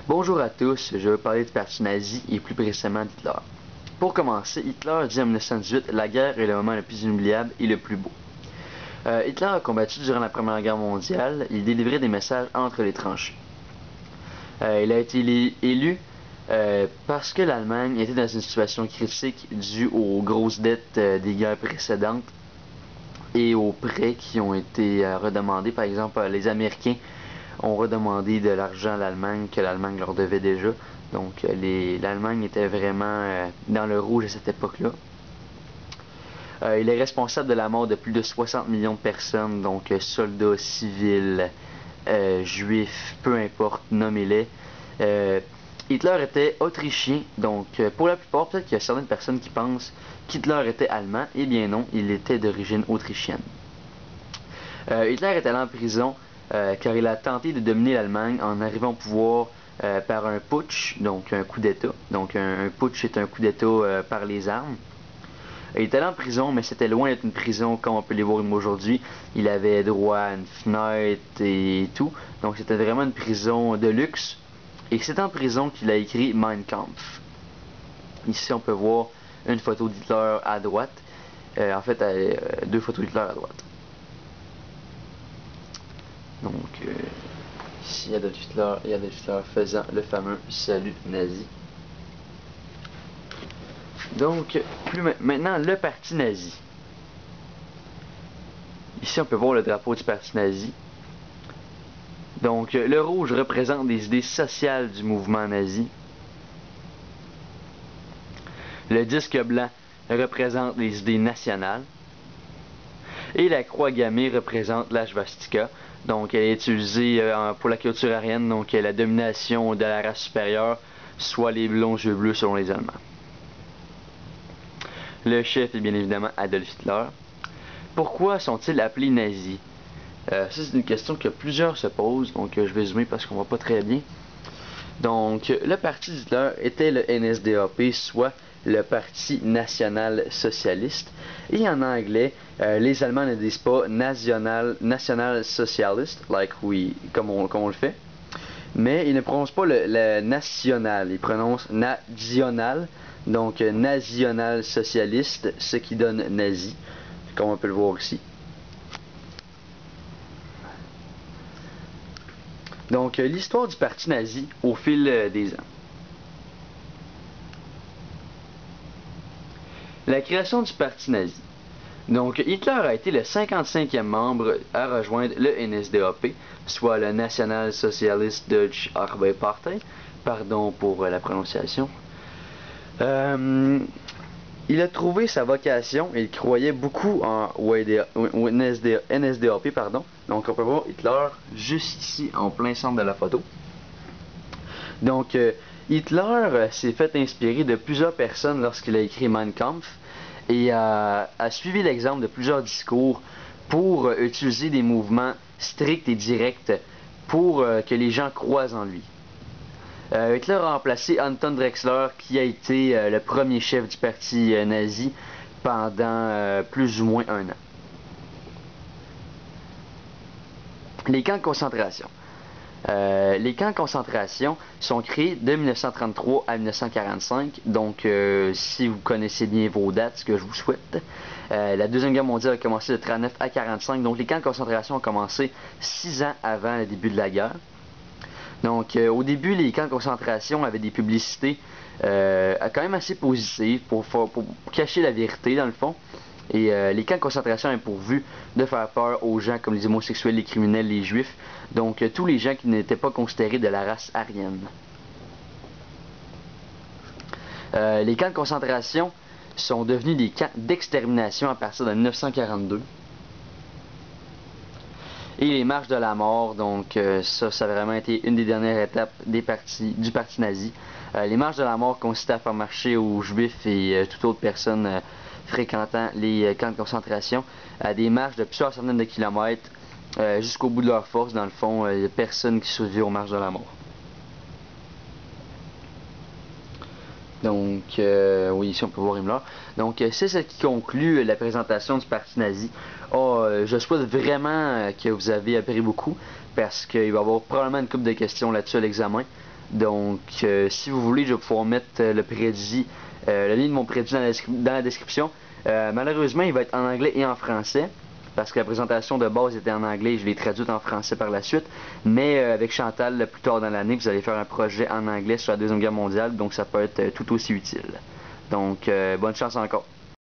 Bonjour à tous, je vais parler du parti nazi et plus précisément d'Hitler. Pour commencer, Hitler dit en 1918 « La guerre est le moment le plus inoubliable et le plus beau ». Hitler a combattu durant la Première Guerre mondiale, il délivrait des messages entre les tranchées. Il a été élu parce que l'Allemagne était dans une situation critique due aux grosses dettes des guerres précédentes et aux prêts qui ont été redemandés. Par exemple, les Américains ont redemandé de l'argent à l'Allemagne que l'Allemagne leur devait déjà. Donc l'Allemagne était vraiment dans le rouge à cette époque-là. Il est responsable de la mort de plus de 60 millions de personnes, donc soldats, civils, juifs, peu importe, nommez-les. Hitler était autrichien, donc pour la plupart, peut-être qu'il y a certaines personnes qui pensent qu'Hitler était allemand. Eh bien non, il était d'origine autrichienne. Hitler est allé en prison car il a tenté de dominer l'Allemagne en arrivant au pouvoir par un putsch, donc un coup d'État. Donc un putsch est un coup d'État par les armes. Il est allé en prison, mais c'était loin d'être une prison comme on peut les voir aujourd'hui. Il avait droit à une fenêtre et tout. Donc c'était vraiment une prison de luxe. Et c'est en prison qu'il a écrit Mein Kampf. Ici on peut voir une photo d'Hitler à droite. En fait, deux photos d'Hitler à droite. Donc ici il y a Adolf Hitler faisant le fameux salut nazi. Donc, maintenant, le parti nazi. Ici, on peut voir le drapeau du parti nazi. Donc, le rouge représente les idées sociales du mouvement nazi. Le disque blanc représente les idées nationales. Et la croix gammée représente la svastika. Donc, elle est utilisée pour la culture aryenne, donc la domination de la race supérieure, soit les blonds yeux bleus selon les Allemands. Le chef est bien évidemment Adolf Hitler. Pourquoi sont-ils appelés nazis? Ça, c'est une question que plusieurs se posent, donc je vais zoomer parce qu'on voit pas très bien. Donc, le parti d'Hitler était le NSDAP, soit le Parti National Socialiste. Et en anglais, les Allemands ne disent pas National Socialist, comme on le fait. Mais ils ne prononcent pas le national, ils prononcent national. Donc, national-socialiste, ce qui donne nazi, comme on peut le voir ici. Donc, l'histoire du parti nazi au fil des ans. La création du parti nazi. Donc, Hitler a été le 55e membre à rejoindre le NSDAP, soit le National Socialist Deutsche Arbeiterpartei, pardon pour la prononciation. Il a trouvé sa vocation et il croyait beaucoup en NSDAP, pardon. Donc on peut voir Hitler juste ici en plein centre de la photo. Donc Hitler s'est fait inspirer de plusieurs personnes lorsqu'il a écrit Mein Kampf et a suivi l'exemple de plusieurs discours pour utiliser des mouvements stricts et directs pour que les gens croient en lui. Hitler a remplacé Anton Drexler, qui a été le premier chef du parti nazi pendant plus ou moins un an. Les camps de concentration. Les camps de concentration sont créés de 1933 à 1945, donc si vous connaissez bien vos dates, ce que je vous souhaite. La Deuxième Guerre mondiale a commencé de 1939 à 1945, donc les camps de concentration ont commencé 6 ans avant le début de la guerre. Donc, au début, les camps de concentration avaient des publicités quand même assez positives pour cacher la vérité, dans le fond. Et les camps de concentration avaient pour but de faire peur aux gens comme les homosexuels, les criminels, les juifs. Donc, tous les gens qui n'étaient pas considérés de la race aryenne. Les camps de concentration sont devenus des camps d'extermination à partir de 1942. Et les marches de la mort, donc ça a vraiment été une des dernières étapes du parti nazi. Les marches de la mort consistaient à faire marcher aux juifs et toute autre personne fréquentant les camps de concentration à des marches de plusieurs centaines de kilomètres jusqu'au bout de leur force. Dans le fond, il n'y a personne qui survit aux marches de la mort. Donc, oui, ici on peut voir Himmler. Donc, c'est ce qui conclut la présentation du parti nazi. Je souhaite vraiment que vous avez appris beaucoup, parce qu'il va y avoir probablement une couple de questions là-dessus à l'examen. Donc, si vous voulez, je vais pouvoir mettre le lien de mon prédit dans la description. Malheureusement, il va être en anglais et en français, parce que la présentation de base était en anglais et je l'ai traduite en français par la suite. Mais avec Chantal, plus tard dans l'année, vous allez faire un projet en anglais sur la Deuxième Guerre mondiale, donc ça peut être tout aussi utile. Donc, bonne chance encore.